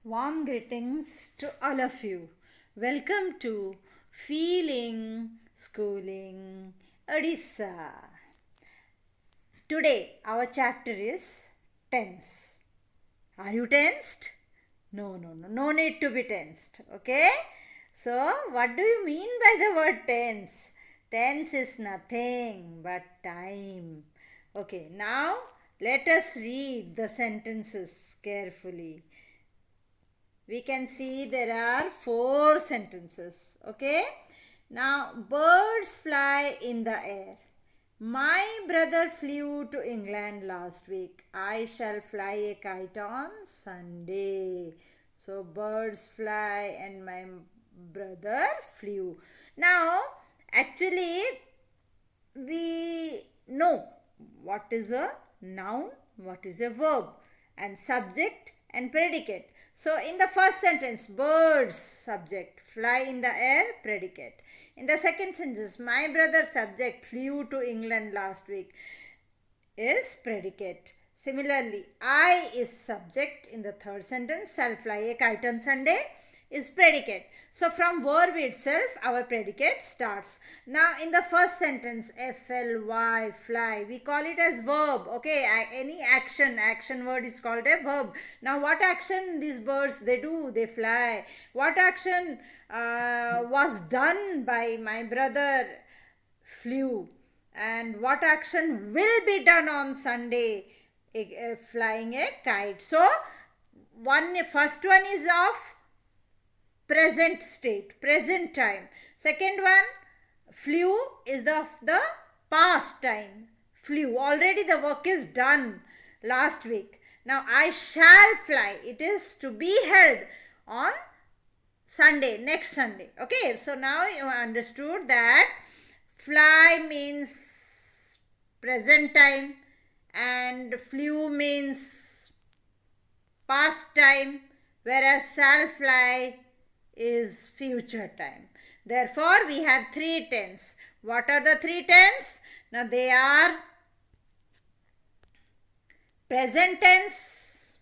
Warm greetings to all of you. Welcome to Feeling Schooling Odisha. Today our chapter is tense. Are you tensed? No need to be tensed. Okay? So, what do you mean by the word tense? Tense is nothing but time. Okay, now let us read the sentences carefully. We can see there are 4 sentences. Okay, now birds fly in the air. My brother flew to England last week. I shall fly a kite on Sunday. So birds fly and my brother flew. Now actually we know what is a noun, what is a verb, and subject and predicate. So in the first sentence, birds subject, fly in the air predicate. In the second sentence, my brother subject flew to England last week is predicate. Similarly, I is subject in the third sentence, shall fly a kite on Sunday is predicate. So from verb itself our predicate starts. Now in the first sentence, fly, fly, we call it as verb. Okay, any action word is called a verb. Now what action these birds they do? They fly. What action was done by my brother? Flew. And what action will be done on Sunday? Flying a kite. So first one is of present state, present time. Second one, flew is the past time. Flew, already the work is done last week. Now I shall fly, it is to be held on Sunday, next Sunday. Okay, so now you understood that fly means present time and flew means past time, whereas shall fly is future time. Therefore, we have 3 tense. What are the 3 tense? Now, they are present tense,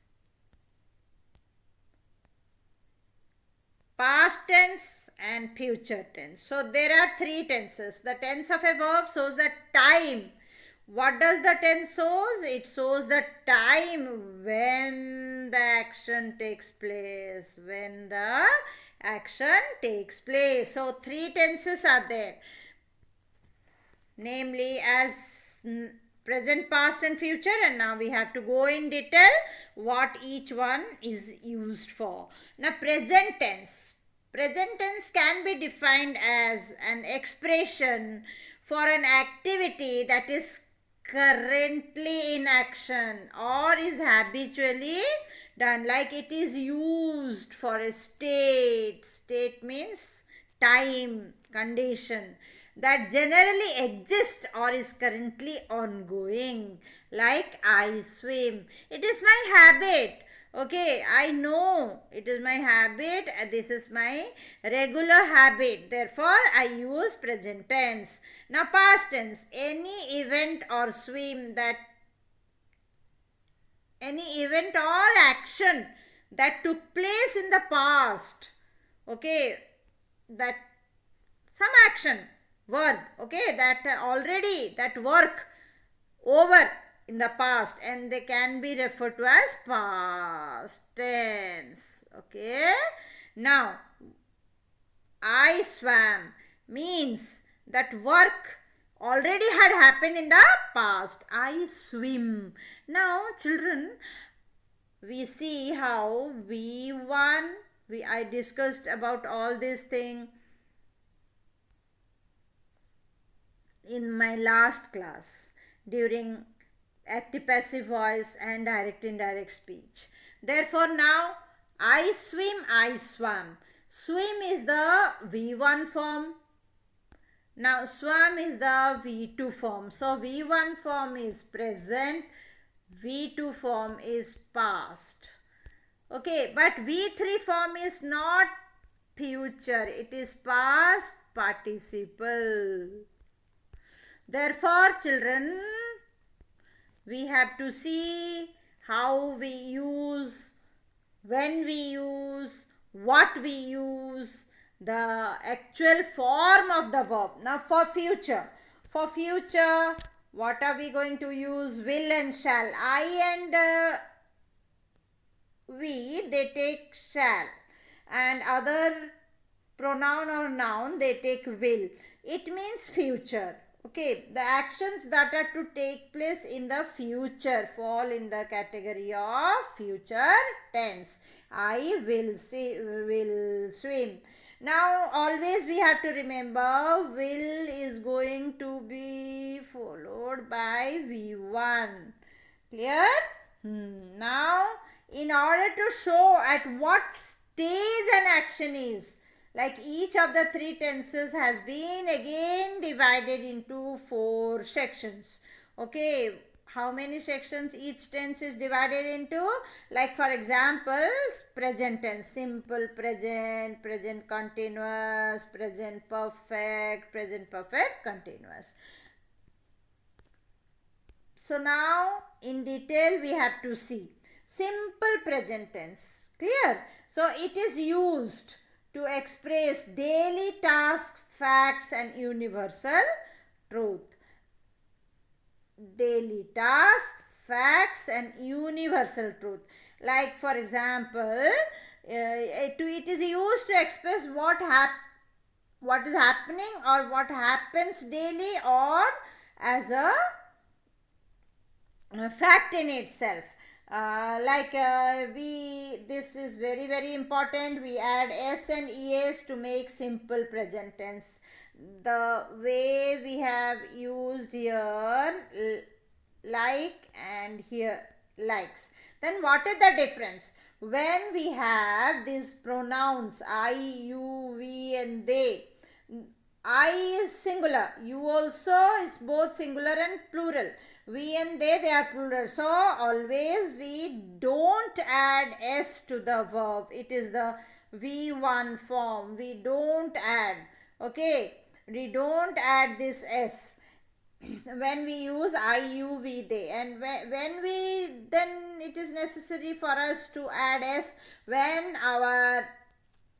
past tense and future tense. So, there are 3 tenses. The tense of a verb shows the time. What does the tense shows? It shows the time when the action takes place. When the action takes place. So 3 tenses are there. Namely as present, past and future, and now we have to go in detail what each one is used for. Now present tense. Present tense can be defined as an expression for an activity that is currently in action or is habitually done, like it is used for a state means time, condition that generally exists or is currently ongoing, like I swim. It is my habit. Okay, I know it is my habit. This is my regular habit. Therefore, I use present tense. Now, past tense. Any event or action that took place in the past. Okay, that some action, verb. Okay, that already, that work over in the past, and they can be referred to as past tense. Okay, now I swam means that work already had happened in the past. I swim. Now children, we see how I discussed about all this thing in my last class during active passive voice and direct indirect speech. Therefore now I swim, I swam. Swim is the V1 form. Now swam is the V2 form. So V1 form is present, V2 form is past. Okay, but V3 form is not future, it is past participle. Therefore, children, we have to see how we use when we use, what we use, the actual form of the verb. Now for future, what are we going to use? Will and shall. I and we, they take shall, and other pronoun or noun, they take will. It means future. Okay, the actions that are to take place in the future fall in the category of future tense. I will see, will swim. Now always we have to remember, will is going to be followed by V1. Clear? Now, in order to show at what stage an action is, like each of the three tenses has been again divided into 4 sections. Okay, how many sections each tense is divided into? Like for example, present tense, simple present, present continuous, present perfect continuous. So now in detail we have to see simple present tense. Clear? So it is used to express daily task, facts and universal truth. Daily task, facts and universal truth. Like for example, it is used to express what is happening or what happens daily, or as a fact in itself. This is very important. We add s and es to make simple present tense. The way we have used here like and here likes. Then what is the difference? When we have these pronouns I, you, we and they, I is singular, you also is both singular and plural. We and they are plural. So always we don't add s to the verb. It is the V1 form. We don't add. Okay. We don't add this s when we use I, you, we, they. And when we, then it is necessary for us to add s when our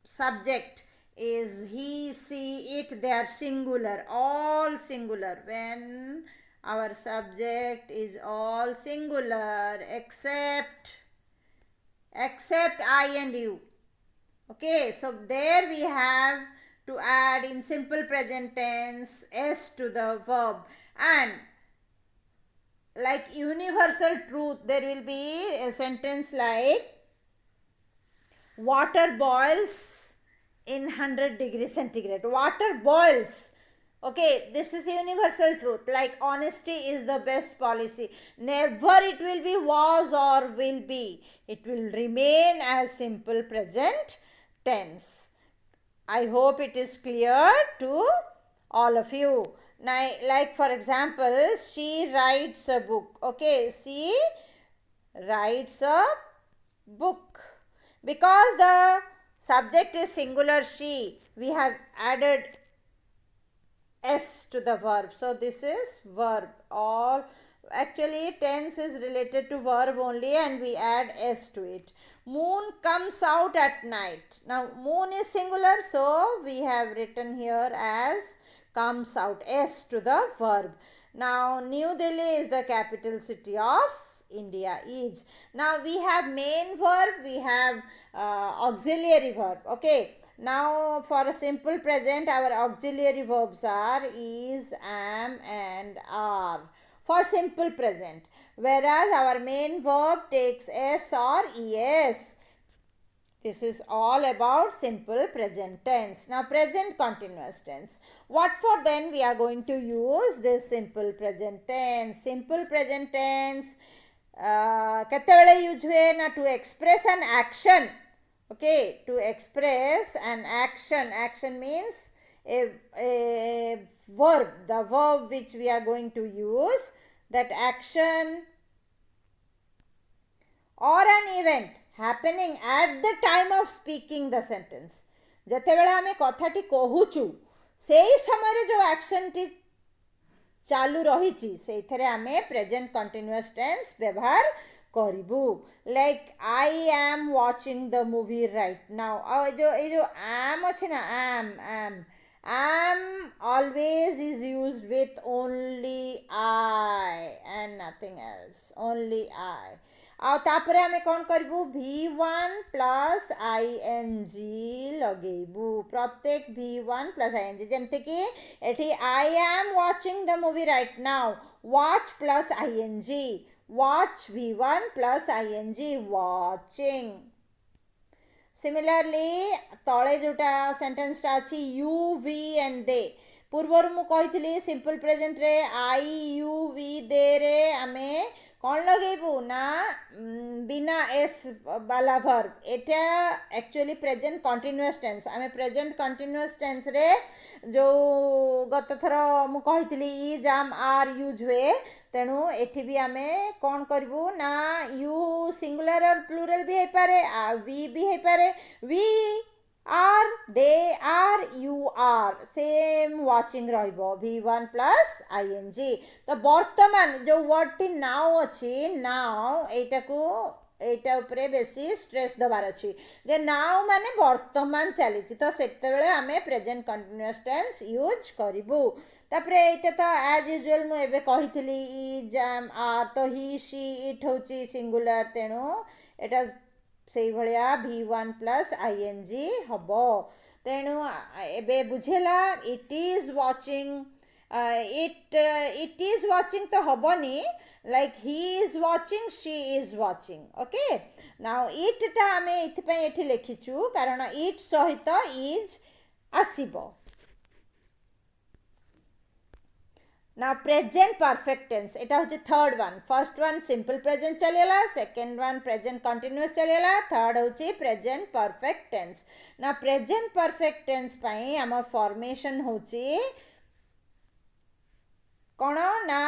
subject is he, she, it, they are singular, all singular. When our subject is all singular except I and you. Okay, so there we have to add in simple present tense s to the verb. And like universal truth, there will be a sentence like water boils in 100 degrees centigrade. Water boils. Okay, this is a universal truth. Like honesty is the best policy. Never it will be was or will be. It will remain as simple present tense. I hope it is clear to all of you. Now, like for example, she writes a book. Okay, she writes a book. Because the subject is singular she, we have added s to the verb. So this is verb. All actually tense is related to verb only, and we add s to it. Moon comes out at night. Now moon is singular, so we have written here as comes out, s to the verb. Now New Delhi is the capital city of India is. Now we have main verb, we have auxiliary verb. Okay. Now for a simple present, our auxiliary verbs are is, am and are for simple present. Whereas our main verb takes s or es. This is all about simple present tense. Now present continuous tense. What for then we are going to use this simple present tense? Simple present tense kettevele use na to express an action. Okay, to express an action. Action means a verb, the verb which we are going to use. That action or an event happening at the time of speaking the sentence. ଯେତେବେଳେ ଆମେ କଥାଟି କହୁଛୁ ସେଇ ସମୟରେ ଯେଉଁ ଆକ୍ସନଟି ଚାଲୁ ରହିଛି ସେଇଥିରେ ଆମେ ପ୍ରେଜେଣ୍ଟ କଣ୍ଟିନ୍ୟୁଅସ୍ ଟେନ୍ସ ବ୍ୟବହାର करिबू like I am watching the movie right now आ जो एम अच्छे ना am am always is used with only I and nothing else only I ଆଉ ତାପରେ ଆମେ କ'ଣ କରିବୁ V1 ପ୍ଲସ୍ ING ଲଗେଇବୁ ପ୍ରତ୍ୟେକ V1 ପ୍ଲସ୍ ING ଯେମିତିକି ଏଠି I am watching the movie right now watch plus ING watch V1 plus ING watching similarly तले जोटा सेंटेंसटा अच्छी यू वी एंड दे पूर्वर मु कही सिंपल प्रेजेंट रे आई यू वी दे रे आमे कौन लगेबू ना बिना एस वाला वर्ब एटा एक्चुअली प्रेजेंट कंटिन्यूअस टेंस आमे प्रेजेंट कंटिन्यूअस टेंस रे जो गत थर मु कही इज आम आर यूज हुए तेणु एठी भी आमे कौन करूँ ना यू सिंगुलर और प्लूरल भी है पारे वी भी है पारे we are they are you are same watching रहिबो V1 प्लस ING तो वर्तमान जो वर्ड टी नाउ अच्छी नाउ एटा उपरे बेसी स्ट्रेस दबार अच्छी जे नाउ माने वर्तमान चली तो सेतेबेले आमे प्रेजेंट कंटिन्यूअस टेंस यूज करिबू तापरे एटा तो एज यूजुअल मु एबे कहितली इज एम आर तो ही शी इट होची सिंगुलर तेणु एटा से भाया V1 प्लस ING हम तेणु एबे बुझेला it is watching it is watching तो हबनी like he is watching she is watching okay now it टा आमे इथपै एठी लिखिछु कारण इट सहित इज आसीबो now present perfect tense एटा होची third one first one simple present चलेला सेकंड वन प्रेजेंट कंटिन्यूअस चलेला थर्ड होची प्रेजेंट परफेक्ट टेंस ना प्रेजेंट परफेक्ट टेंस पई हम फॉर्मेशन होची कौन ना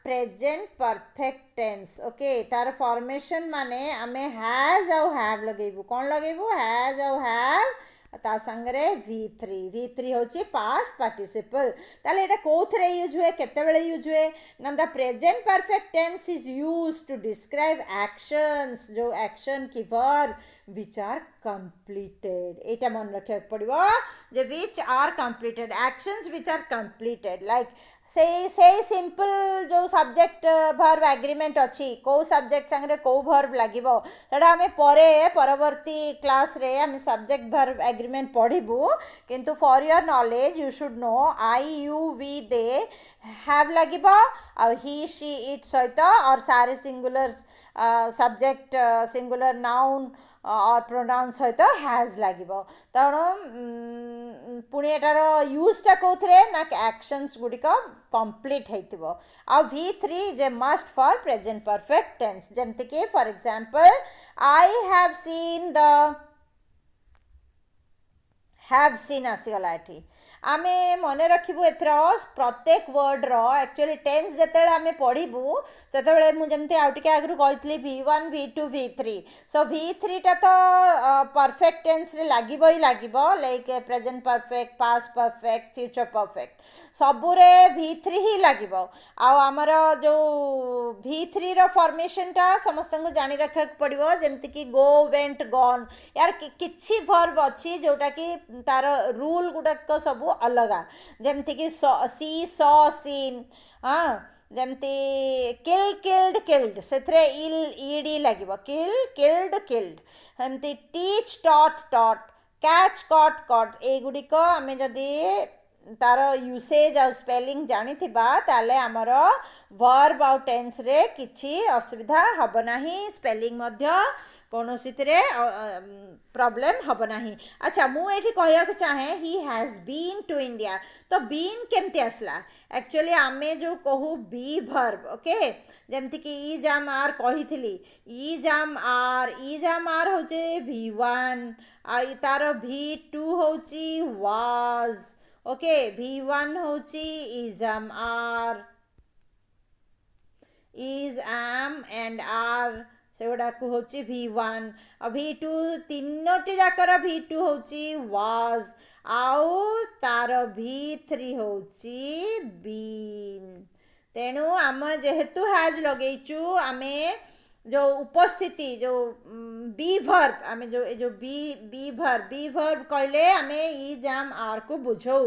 प्रेजेंट परफेक्ट टेंस ओके तार फॉर्मेशन माने आमे हैज और हैव लगेबू कौन लगेबू हैज और हैव ता संगरे V3 होची पास्ट पार्टिसिपल ताले एटा कोथरे यूज हुए केते बेले यूज हुए ना the present perfect tense is used to describe actions जो एक्शन की वर्ब which are completed एटा मन रखे पड़िबो जे which are completed actions which are completed like से सिंपल जो सब्जेक्ट वर्ब एग्रीमेंट अच्छी को सब्जेक्ट संगे को वर्ब लागिबो सेटा हमें परे परवर्ती क्लास रे हमें सब्जेक्ट वर्ब एग्रीमेंट पढ़िबू किंतु for your knowledge you should know I you we they have लागिबो आ ही शी इट सहित और सारे सिंगुलर सब्जेक्ट सिंगुलर नाउन और प्रोनाउन सहित हैज लागिबो तेणु पुणी एटार यूजटा कौथरे ना एक्शंस गुड़िक कंप्लीट होइतिबो आ V3 जे must for present perfect tense जेमति कि for example I have seen the have seen आसीगला एठी आमे मने रखिबू एथर प्रत्येक वर्ड रो एक्चुअली टेंस जेतेले आमे पढ़िबू सेतेबेले मु जेमते आउटिके आगरु कहितली V1 V2 V3 सो V3 टा तो परफेक्ट टेंस रे लागिबो ही लागिबो like present perfect past perfect future perfect सबुरे V3 ही लागिबो आ हमर जो V3 रो फॉर्मेशन टा समस्त को जानि रखा पड़िबो जेमति कि गो वेंट गॉन यार किछि वर्ब अछि जोटा कि तार रूल गुडक सब अलगा जमती कि सी सॉ सीन हाँ जमती किल किल्ड किल्ड से ईडी लगे किल किल्ड किल्ड हमती teach taught taught catch caught caught एगुड़िक आम जदि तार यूसेज आ स्पेलिंग जानी ताले आमर वर्ब आउ टेंस रे किछि असुविधा हब नाही स्पेलिंग मध्य कौनसी प्रॉब्लम हब नाही अच्छा मु एठी कहया को चाहे he has been to India तो बीन केमती आसला एक्चुअली आमे जो कहू बी वर्ब ओके जेमती कि इज आम आर कहिथिली इज आम आर होचे V1 आ तार V2 होची वाज ओके V1 होची इज आम आर इज आम एंड आर से गुड़ा को होची V1 और V2 तीनोटी जाकर V2 होची वाज आउ तार V3 होची बीन तेणु आम जेहेतु हैज लगेचु आमे जो उपस्थिति जो बी वर्ब आम जो बी वर्ब कहले आम इज आर को बुझौ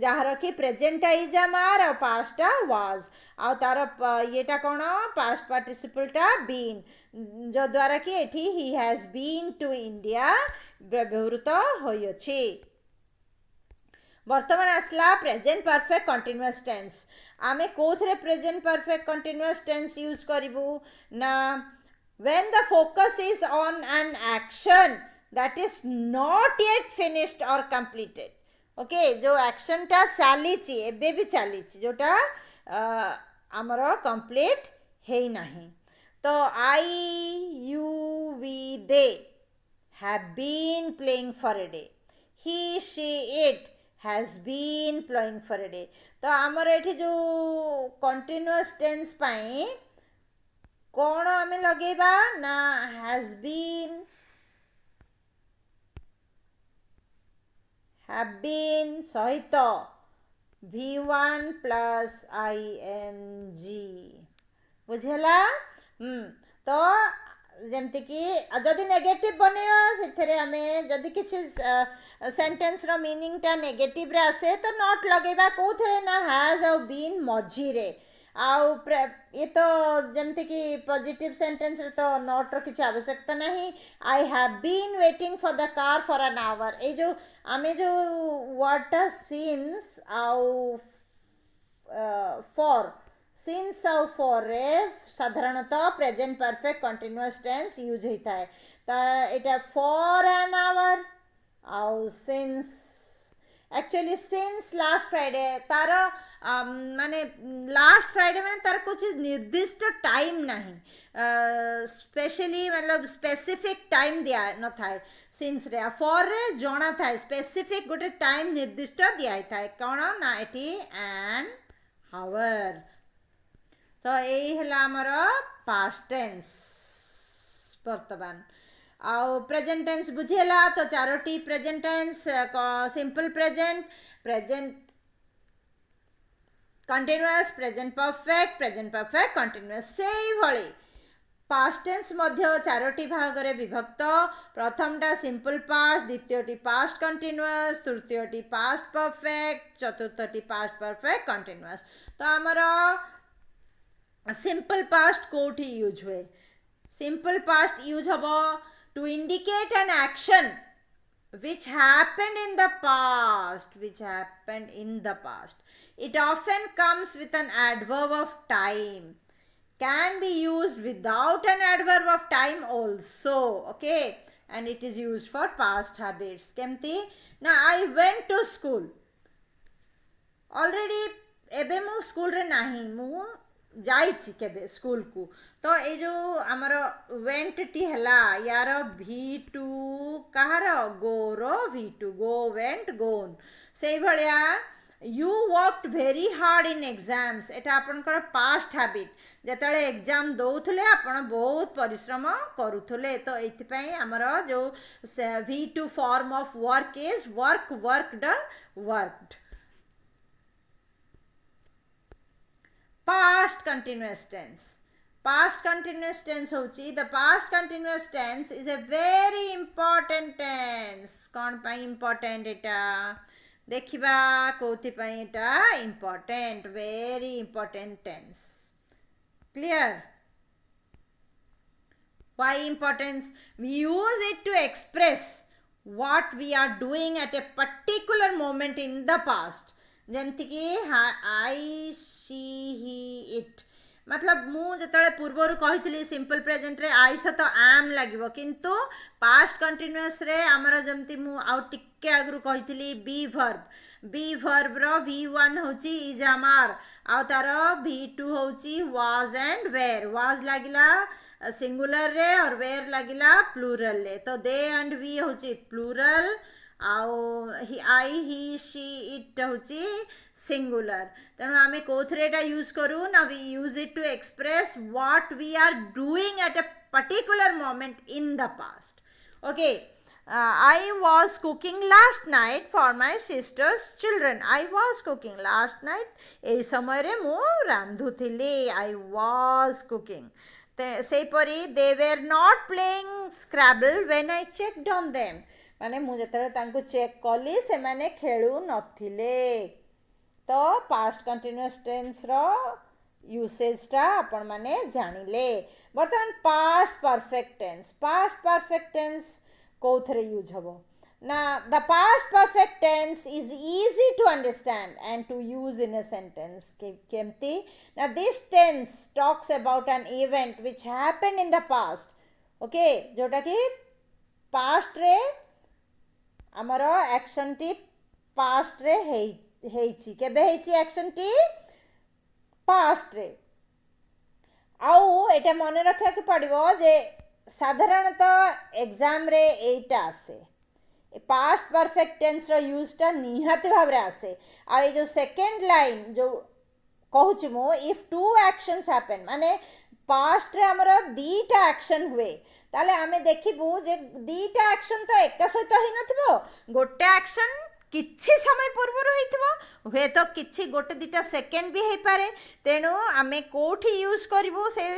जार कि प्रेजेंट इज आर आ पास्टा वाज आ तार येटा कौन पास्ट पार्टिसिपलटा बीन जो द्वारा कि एठी ही हैज बीन टू इंडिया व्यवहृत होइछि। बर्तमान आसला प्रेजेंट परफेक्ट कंटिन्यूअस टेंस। आमे कोथरे present perfect continuous tense use करिवु ना when the focus is on an action that is not yet finished or completed। Okay जो एक्शन टा चली एबे भी चली जोटा आमर कंप्लीट है नहीं। तो I you we they have been playing for a day, he she it has been playing for a day. तो आमर एठी जो कंटिन्यूअस टेंस पाई कौन आम लगेबा ना हैज बीन सहित V1 प्लस ING बुझेला। तो जमती कि जदि नेगेटिव बनैबा से आम जदि किसी सेंटेंस रो मीनिंग टा नेगेटिव रे आसे तो नॉट लगेबा कोथरे ना हैज और बीन मझी रे। आउ ये तो जमती कि पॉजिटिव सेंटेंस रे तो नॉट रो किसी आवश्यकता नहीं। I have been waiting for the car for an hour ये जो आमे जो वर्ड सिंस आउ फॉर सिंस आउ फॉर रे साधारणतः present perfect continuous tense use होता है। तो एटा फॉर एन आवर आउ since actually since last Friday तार माने लास्ट फ्राइडे मैंने तार कुछ निर्दिष्ट टाइम नहीं स्पेशली मतलब स्पेसिफिक टाइम दिया न थाए सिंस रे फॉर रे जना थाए स्पेसिफिक गोटे टाइम निर्दिष्ट दिया था कौन ना एटी एन हावर। तो यही है आमर पास्ट टेंस। बर्तमान आउ प्रेजेंट टेंस बुझेला तो चारोटी present tense simple present present continuous present perfect continuous से भली पास्ट टेंस मध्य चारोटी भाग रे विभक्त। प्रथमटा सिंपल पास्ट, द्वितीयटी पास्ट कंटिन्यूअस, तृतीयटी पास्ट परफेक्ट, चतुर्थटी पास्ट परफेक्ट कंटिन्यूअस। तो आमर सिंपल पास्ट कोठी यूज हुए सिंपल पास्ट यूज हबो to indicate an action which happened in the past it often comes with an adverb of time, can be used without an adverb of time also, okay, and it is used for past habits kemti na I went to school already ebe mu school re nahi mu जाइछि केबे school को। तो ये जो आमर went T हला यार V2 कहार गोरो V2 गो वेंट गोन से भलिया you worked very hard in exams एटा आपनकर पास्ट हैबिट जेतले एग्जाम दौथले आपन बहुत परिश्रम करूथले। तो एथिपई आमर जो V2 form of work is work worked worked. past continuous tense होची the past continuous tense is a very important tense। कौन पाई important एटा देखिबा कोथि पाई एटा important very important tense clear। why importance we use it to express what we are doing at a particular moment in the past जमती कि आई सी ही it मतलब मु जतले पूर्वर कही simple present रे आई सहित आम लगे किंतु पास्ट कंटिन्यूअस रे आमर जमती मु आउ टिके आगु कही बी वर्ब रो V1 होची इज आमार आउ तार V2 होची वाज एंड वेर वाज लागिला सिंगुलर रे और वेर लागिला प्लूरल रे। तो दे एंड वी होची प्लूरल आउ आई ही शी इट होची सिंगुलर। तेणु आमे कोथरेटा यूज करू ना we use it to express what we are doing at a particular moment in the past. Okay I was cooking last night for my sister's children। I was cooking last night ए समय रे मु रांधुथिली I was cooking। सेपरी they were not playing scrabble when I checked on them माने मु जेतबे तांको check कली से माने खेलु नथिले तो पास्ट कंटिन्यूअस टेंस रो यूसेजटा आपण माने जानिले बर्तमान पास्ट परफेक्ट टेंस कोथरे यूज हबो ना the past perfect tense is easy to understand and to use in a sentence केमती ना this tense talks about an event which happened in the past okay जोटा कि पास्ट रे हमर action T past रे हेइची केबे हेइची एक्शन टी पास्ट रे आउ एटा मने रखा के पड़िबो जे साधारणतः एग्जाम रे एटा आसे पास्ट परफेक्ट टेंस रो यूजटा निहाती भाव रे आसे आ ए जो सेकंड लाइन जो कहूच मु इफ टू एक्शंस हैपन माने पास्ट रे हमर दीटा एक्शन हुए ताले आमे देखिबु जे दीटा एक्शन तो एका सहित ही नथबो गोटे एक्शन किछि समय पूर्व होइथबो हुए तो किछि गोटे दिटा सेकेंड भी हे पारे तेणु आमे कोठी यूज करिवो से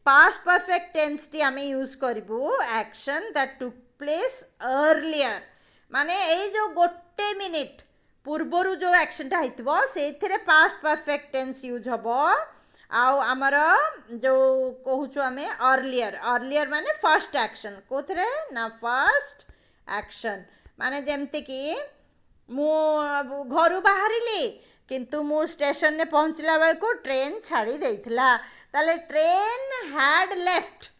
पास्ट परफेक्ट टेंस टी आमे यूज करिवो action that took place earlier माने ए जो गोटे मिनिट पूर्वरु जो एक्शनटा हेइथबो सेथिरे पास्ट परफेक्ट टेंस यूज हबो आउ आमर जो कहूछु आमे अर्लियर माने फर्स्ट एक्शन कोथरे ना फर्स्ट एक्शन माने जेमते कि मु घर बाहरिली किंतु मु स्टेशन ने पहुँचला बेल को ट्रेन छाड़ी देइथिला ताले ट्रेन हैड लेफ्ट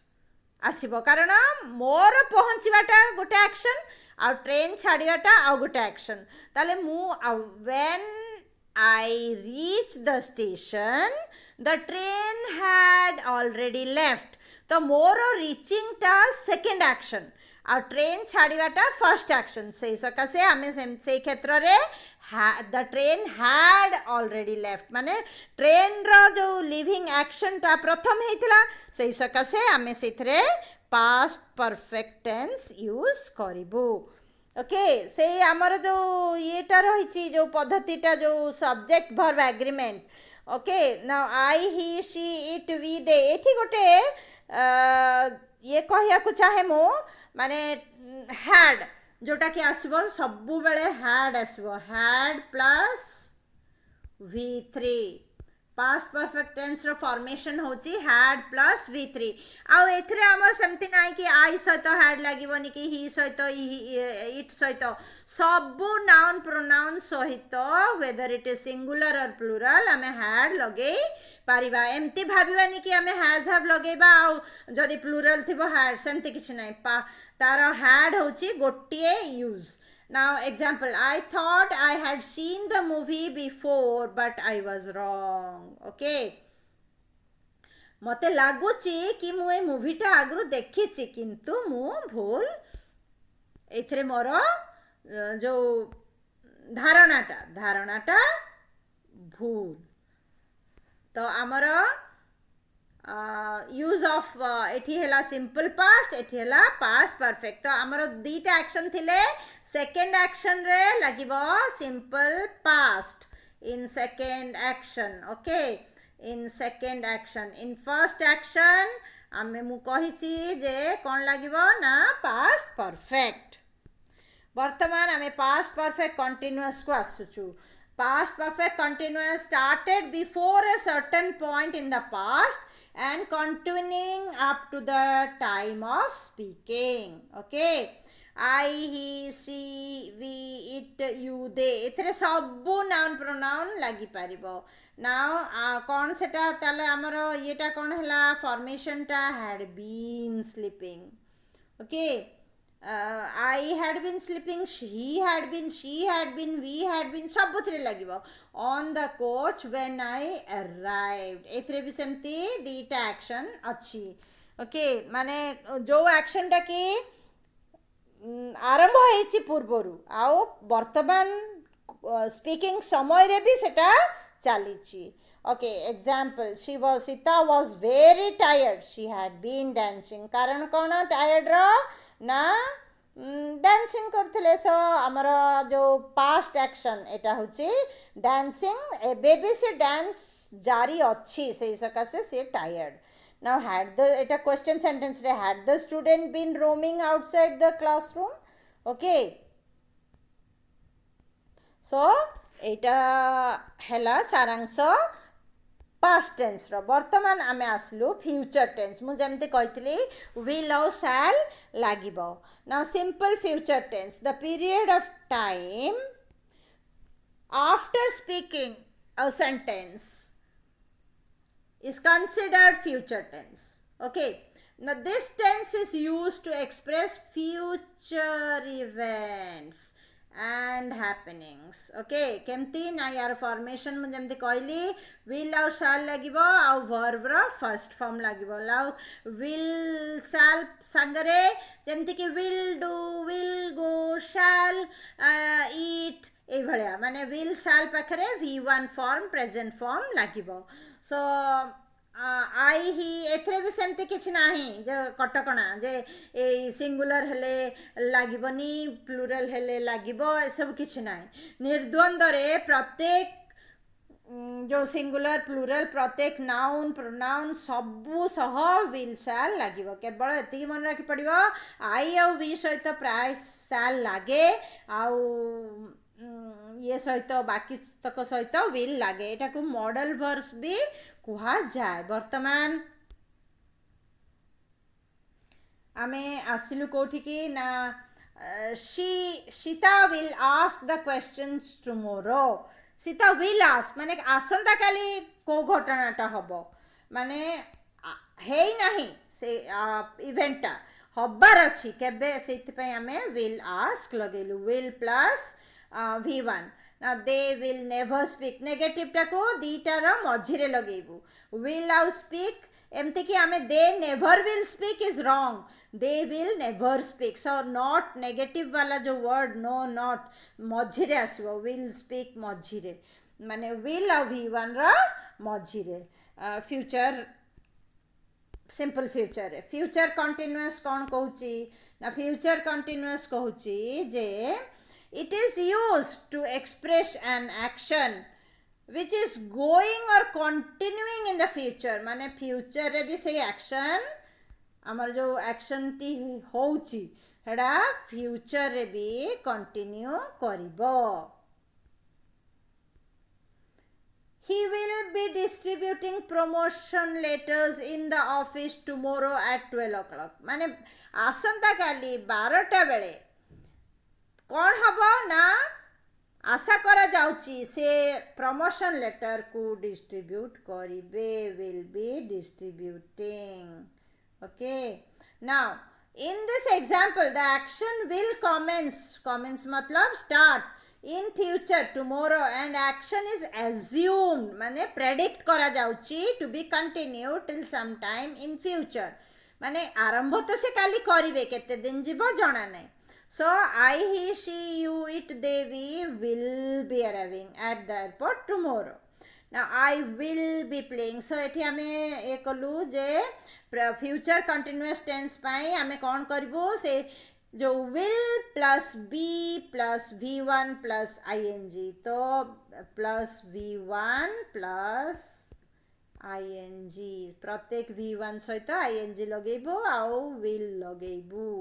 आसीबो कारण मोर पहुँचवाटा गोटे एक्शन आ ट्रेन छाड़ियाटा आ गोटे एक्शन ताले मु when I reached the station the train had already left तो मोर reaching टा second action आ ट्रेन छाड़ियाटा फर्स्ट एक्शन से सकाशे आमे से क्षेत्र रे the train had already left माने ट्रेन रो जो लिविंग एक्शन टा प्रथम हेतिला से सकाशे आमे सेथरे पास्ट परफेक्ट टेंस यूज करिबो ओके से आमर जो येटा रही जो पद्धतिटा जो subject verb agreement okay now I he she it we they एठी गोटे ये कहिया को चाहे मु माने हैड जोटा कि आसबो सबु बेले हैड आसबो had plus V3 past perfect tense रो फॉर्मेशन होची हैड प्लस V3 आउ एथरे हमर सेमति नाइ कि आई सहित हैड लागिबोनी कि ही सहित इट सहित सबु नाउन प्रोनाउन सहित वेदर इट इज सिंगुलर और प्लुरल हमें हैड लगे पारिबा एमती भाबिबानी कि हमें हैज हैव लगेबा आउ जदी प्लुरल थिबो हैड सेमति किछ नाइ तारो हैड होची गोटिए use Now example, I thought I had seen the movie before but I was wrong. Okay. मते लागुची कि मु ए मूवीटा आगु देखिची किंतु मु भूल एथरे मोर जो धारणाटा भूल तो आमर यूज ऑफ एठी हेला सिंपल पास्ट एठी हेला पास्ट परफेक्ट तो आमर दीटा एक्शन थिले सेकंड एक्शन रे लागिबो simple past in second action okay in second action in first action आमे मु कहिची जे कोन लागिबो ना पास्ट परफेक्ट वर्तमान आमे पास्ट परफेक्ट कंटीन्यूअस को आसुचु past perfect continuous started before a certain point in the past and continuing up to the time of speaking okay I he she we it you they एथरे सबु noun pronoun लागि पारिबो now कोन सेटा ताले हमरो येटा कोन हला formation टा had been sleeping okay I had been sleeping he had been she had been we had been सबुथरे लागिबो on the coach when I arrived एथरे भी सेमती दीटा action अछि ओके माने जो एक्शन टा की आरंभ होइछि पूर्वरु आउ वर्तमान स्पीकिंग समय रे भी सेटा चलीछि okay example Sita was very tired she had been dancing कारण कोन टायर्ड रो ना डांसिंग करथिले सो हमर जो पास्ट एक्शन एटा होची डांसिंग ए बेबी से डांस जारी अछि से सकासे से tired Now had the it a question sentence re had the student been roaming outside the classroom? Okay, so ଏଇଟା ହେଲା ସାରାଂଶ past tense ର। ବର୍ତ୍ତମାନ ଆମେ ଆସିଲୁ future tense। ମୁଁ ଯେମିତି କହିଥିଲି will ଆଉ shall ଲାଗିବ। now simple future tense, the period of time after speaking a sentence is considered future tense. Okay, now this tense is used to express future events and happenings. Okay, केमती ना यार formation में जमती कहली will आउ shall लागिबो आउ verb रो first form लागिबो। लाउ will shall संगरे जमती कि will do, will go, shall eat এই ভଳିଆ মানে will shall ପାଖରେ v1 form present form ଲାଗିବ। so I he ଏଥିରେ ବି ସେମିତି କିଛି ନାହିଁ ଯେ କଟକଣା ଯେ ଏଇ ସିଙ୍ଗୁଲାର ହେଲେ ଲାଗିବନି ପ୍ଲୁରାଲ ହେଲେ ଲାଗିବ ଏସବୁ କିଛି ନାହିଁ। ନିର୍ଦ୍ୱନ୍ଦରେ ପ୍ରତ୍ୟେକ जो सिंगुलर प्लूरल प्रत्येक नाउन प्रोनाउन सबू सह विल शैल लागिबो। केवल एतिकी मन रखि पड़िबो आई आउ वी सहित प्राय शैल लागे आउ ये सहित बाकी तक सहित विल लागे। एटा को मॉडल वर्ब्स भी कुहा जाए। वर्तमान आमे आसिलु कोठी की ना Sita will ask the questions tomorrow. Sita will ask माने आसंता काली को घटनाटा हबो माने हेई नाही से इवेंटटा हबार अछि केबे सेति आमे विल आस्क लगेलु will plus v1। now they will never speak negative टा को दीटा रो मझिरे लगेबु will आउ speak एमती कि आमे they never will speak is wrong, they will never speak। so not negative वाला जो वर्ड no not मझिरे आसीबो will speak मझिरे माने will आउ v1 रो मझिरे। Future simple future future continuous कौन कहूची ना फ्यूचर कंटीन्यूअस कहूची जे it is used to express an action which is going or continuing in the future। माने फ्यूचर रे भी सही एक्शन हमर जो एक्शन टी होउची हेडा फ्यूचर रे भी continue करिवो। He will be distributing promotion letters in the office tomorrow at 12 o'clock। माने आसंता काली 12टा बेले कौन हबो ना आशा करा जाउची से प्रमोशन लेटर को डिस्ट्रीब्यूट करिबे will be distributing. Okay, now in this example the action will commence मतलब start in future tomorrow and action is assumed माने प्रेडिक्ट करा जाउची to be continue till some time in future माने आरंभ तो से काली करिवे केते दिन जीवो जणा नै। so I he she you it they we will be arriving at the airport tomorrow। now I will be playing। so एठी हमें ए कलु जे फ्यूचर कंटीन्यूअस टेंस पाई हमें कौन करबो से जो will plus b plus v1 plus ing तो plus v1 plus ing प्रत्येक v1 सहित ing लगेबो आउ will लगेबो।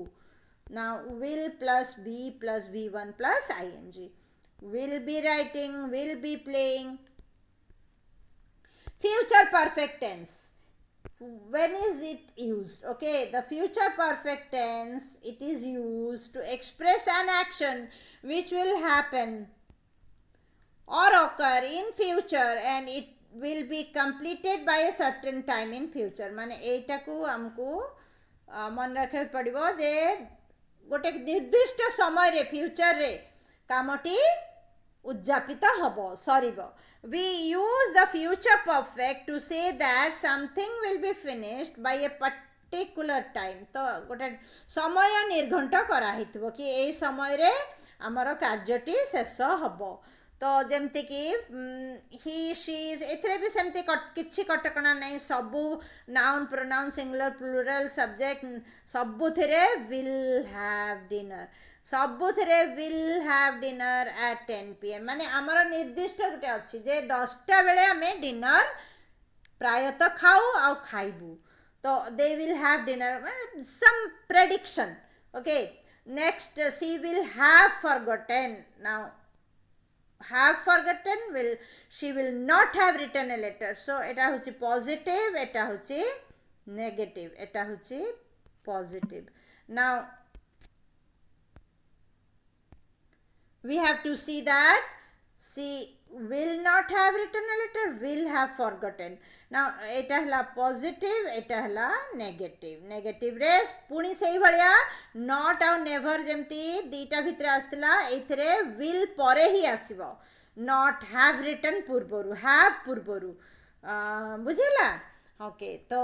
now will plus b plus v1 plus ing will be writing will be playing। future perfect tense when is it used? okay, the future perfect tense it is used to express an action which will happen or occur in future and it will be completed by a certain time in future। माने एटा को हमको मन रखे पड़िबो जे गोटे निर्दिष्ट समय रे फ्यूचर रे कामटी उद्यापित हबो सरीबो। we use the future perfect to say that something will be finished by a particular time। तो गोटे समय निर्घंट करा हितबो कि ए समय रे हमर कार्यटी शेष हबो। तो जेमती कि ही शी एथरे भी सेमती किछि कटकणा नहीं सबू noun pronoun singular plural subject सबू थिरे विल हैव डिनर सबू थिरे will have dinner at 10 PM माने हमर निर्दिष्ट गुटे अछि जे 10टा बेले हमें डिनर प्रायतः खाऊ आ खाइबू। तो they will have dinner, some prediction. Okay, next, she will have forgotten. Now have forgotten, will she will not have written a letter. So eta hochi positive, eta hochi negative, eta hochi positive. Now we have to see that she will not have written a letter, will have forgotten. Now eta hela positive, eta hela negative. Negative रे पुणी सेही भलिया not और never जेमती दीटा भितरे आस्तिला एथिरे will परे ही आसीबो, not have written पूर्वरु, have पूर्वरु, बुझिला. ओके, तो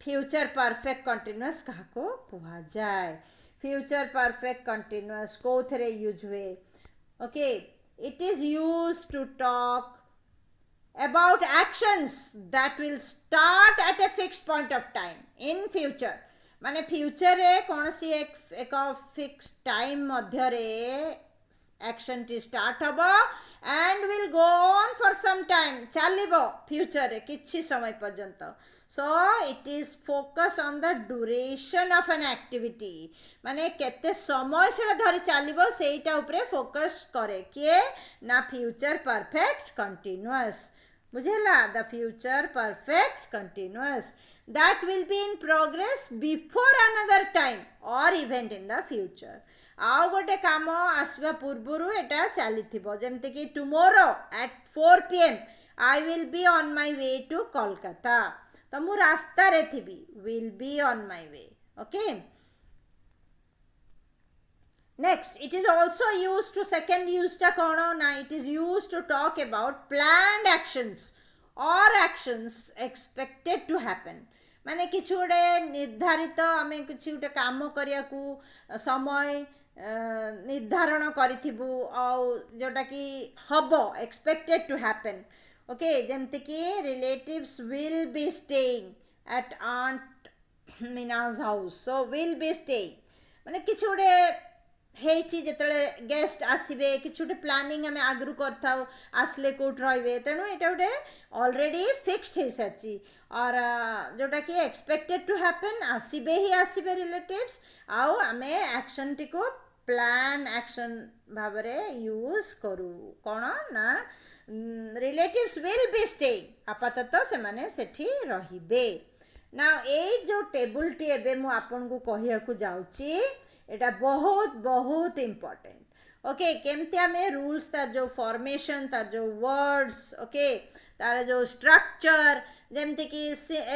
फ्यूचर परफेक्ट कंटिन्यूअस काको कुहा जाए. फ्यूचर परफेक्ट कंटिन्यूअस कोथरे यूज हुए. Okay, it is used to talk about actions that will start at a fixed point of time in future. माने फ्यूचर रे कौन सी एक फिक्स टाइम मध्य रे एक्शन टी स्टार्ट हबो and will go on for some time, चलिबो फ्यूचर रे किछि समय पर्यंत. So it is focus on the duration of an activity, माने केते समय से धरी चलिबो सेटा ऊपर फोकस करे किए ना फ्यूचर परफेक्ट कंटिन्यूअस. बुझेला, the future perfect continuous that will be in progress before another time or event in the future. आउ गोटे काम आसवा पूर्वरु एटा चलीथिबो, जेमते कि tomorrow at 4 PM I will be on my way to Kolkata. तो मु रास्ता रे थिबी, will be on my way. Okay, next it is also used to, second use ta kono na, it is used to talk about planned actions or actions expected to happen. माने किछि गोटे निर्धारित आमे किछि गोटे काम करिया को समय निर्धारण करिथिबु आउ जोटा कि हबो एक्सपेक्टेड टू हैपन. ओके, जेमते कि relatives will be staying at aunt Meena's house. So will be staying माने किछि गोटे हेची जेतले गेस्ट आसीबे, किछि गोटे प्लानिंग आमे आगरु करथाउ आसले कोट रहबे, तेणु एटा गोटे ऑलरेडी फिक्स्ड हे सची. और जोटा कि एक्सपेक्टेड टू हैपन, आसीबे ही आसीबे रिलेटिव्स, आउ आमे एक्शन टी को प्लान एक्शन भाबरे यूज करू. कोन ना, रिलेटिव्स विल बी स्टेइंग, आपातत से माने सेठी रहिबे. ना ए जो टेबल टी एबे मु आपन को कहिया को जाउची, एटा बहुत बहुत इम्पोर्टेंट. ओके, केमती आमे रूल्स तार जो फॉर्मेशन, तार जो वर्ड्स, ओके, तार जो स्ट्रक्चर, जेमती कि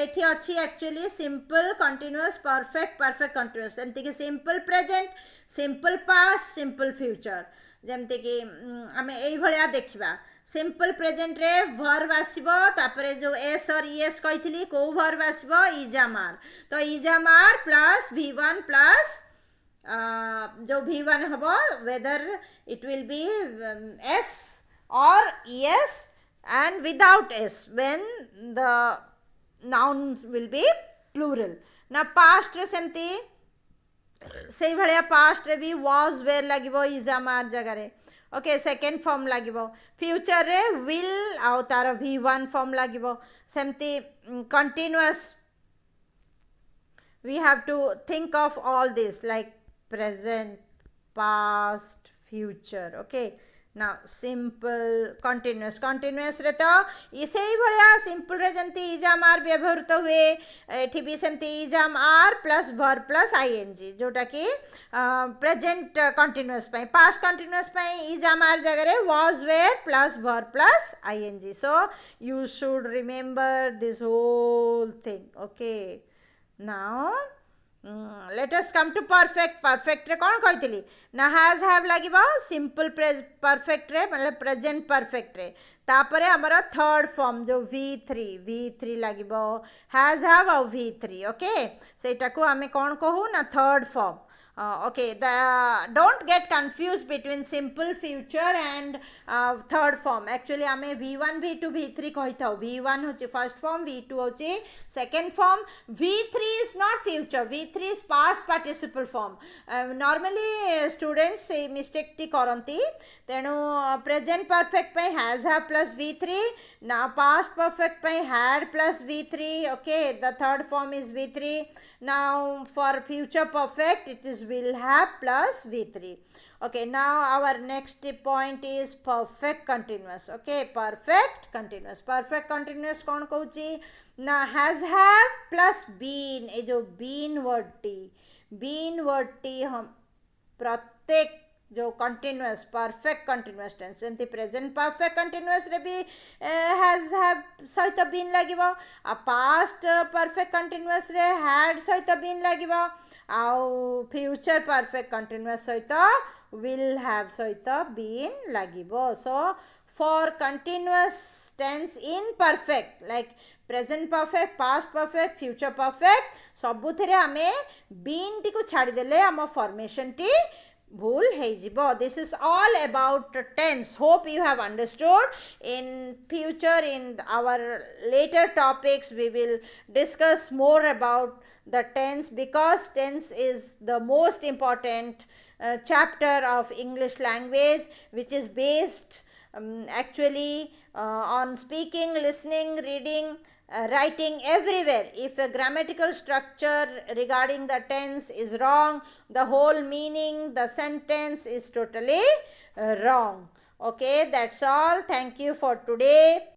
एठी अच्छी actually simple continuous perfect, perfect continuous, जेमती कि simple present, simple past, simple future. जेमती कि आमे एई भलिया देखिबा, सिंपल प्रेजेंट रे वर्ब आसीबो, तापरे जो एस और ईएस कहितली को वर्ब आसीबो, इजामार. तो इजामार प्लस V1 प्लस जो V1 हबो, whether it will be S or ES and without S when the noun will be plural. ना past रे सेमती सेही भलिया past रे भी was were लागिबो इजामार जगह रे. ओके, सेकेंड फॉर्म लागिबो. फ्यूचर रे विल आउ तार V1 फॉर्म लागिबो. सेमती continuous we have to think of all this like present, past, future. Okay, now simple continuous, continuous रे तो इसे ही भलिया simple रे जमती इजाम आर व्यवहृत हुए, एठी भी सेमती is am are plus verb plus ing, जोटा कि present continuous पाई, past continuous पाई इजाम आर जगह रे was were plus verb plus ing. So you should remember this whole thing. Okay, now let us come to perfect. perfect रे कौन कही ना has have लगे सिंपल परफेक्ट रे मतलब प्रेजेंट परफेक्ट रे. तापरे हमारा थर्ड फॉर्म जो V3 लगे has have और V3. ओके, सेटा को आमे कौन कहू ना third form. Okay, don't get confused between simple future and third form. Actually ame v1 v2 v3 कहथाउ. v1 होची first form, v2 होची second form, v3 is not future, v3 is past participle form. Normally students say mistake टी करंती. तेणु present perfect पे has have plus v3, now past perfect पे had plus v3. Okay, the third form is v3. Now for future perfect it is will have plus v3. Okay, now our next point is perfect continuous. Okay, perfect continuous. Perfect continuous कौन कहूची ना has have plus been. ये जो been word T हम प्रत्येक जो continuous perfect continuous tense सेमती present perfect continuous रे भी हैज हैव सहित बीन लागिबो आ पास्ट परफेक्ट कंटिन्यूअस रे हैड सहित बीन लागिबो आउ फ्यूचर परफेक्ट कंटिन्यूअस सहित विल हैव सहित बीन लागिबो. So for continuous tense in perfect like present perfect, past perfect, future perfect सबुथिरे आमे been टी को छाड़ी देले आम formation टी भूल हेजिबो. This is all about tense. Hope you have understood. In future, in our later topics, we will discuss more about the tense because tense is the most important chapter of English language, which is based actually on speaking, listening, reading, writing everywhere. If a grammatical structure regarding the tense is wrong, the whole meaning, the sentence is totally wrong. Okay, that's all. Thank you for today.